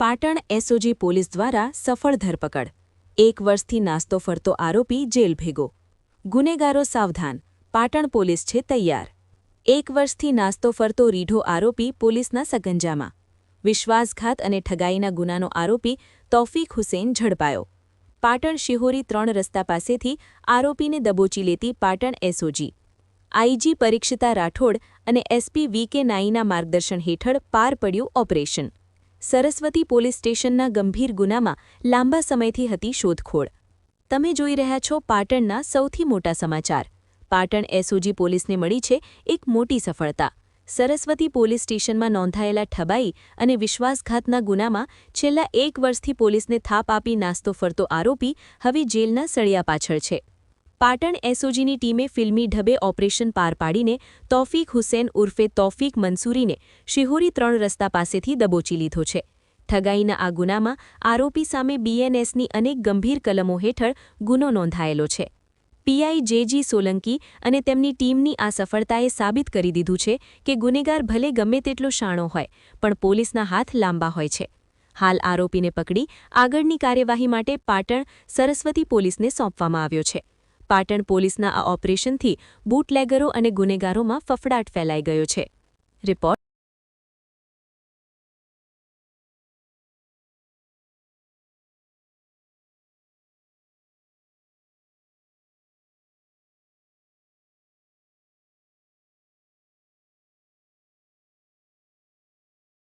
Patan SOG police દ્વારા સફળ ધરપકડ 1 વર્ષથી નાસ્તો ફરતો આરોપી જેલ ભેગો ગુનેગારો સાવધાન પાટણ પોલીસ છે તૈયાર 1 વર્ષથી નાસ્તો ફરતો રીઢો આરોપી પોલીસના સગંજામાં વિશ્વાસઘાત અને ઠગાઈના ગુનાનો આરોપી તૌફીક હુસેન ઝડપાયો પાટણ શિહોરી 3 રસ્તા પાસેથી આરોપીને દબોચી લેતી પાટણ એસઓજી આઈજી પરીક્ષિતા રાઠોડ અને એસપી વીકે નાઈના માર્ગદર્શન હેઠળ પાર પડ્યું ઓપરેશન સરસ્વતી પોલીસ સ્ટેશનના ગંભીર ગુનામાં લાંબા સમયથી હતી શોધખોળ તમે જોઈ રહ્યા છો પાટણના સૌથી મોટા સમાચાર પાટણ એસઓજી પોલીસને મળી છે એક મોટી સફળતા સરસ્વતી પોલીસ સ્ટેશનમાં નોંધાયેલા ઠબાઈ અને વિશ્વાસઘાતના ગુનામાં છેલ્લા 1 વર્ષથી પોલીસને થાપ આપી નાસ્તો ફરતો આરોપી હવે જેલના સળિયા પાછળ છે પાટણ એસઓજીની ટીમે ફિલ્મી ઢબે ઓપરેશન પાર પાડીને તૌફીક હુસેન ઉર્ફે તૌફીક મંસૂરીને શિહોરી 3 રસ્તા પાસેથી દબોચી લીધો છે ઠગાઈના આ ગુનામાં આરોપી સામે બીએનએસની અનેક ગંભીર કલમો હેઠળ ગુનો નોંધાયેલો છે પીઆઈ જેજી સોલંકી અને તેમની ટીમની આ સફળતાએ સાબિત કરી દીધું છે કે ગુનેગાર ભલે ગમે તેટલો શાણો હોય પણ પોલીસના હાથ લાંબા હોય છે હાલ આરોપીને પકડી આગળની કાર્યવાહી માટે પાટણ સરસ્વતી પોલીસને સોંપવામાં આવ્યો છે પાટણ પોલીસના આ ઓપરેશનથી બૂટલેગરો અને ગુનેગારોમાં ફફડાટ ફેલાઈ ગયો છે રિપોર્ટ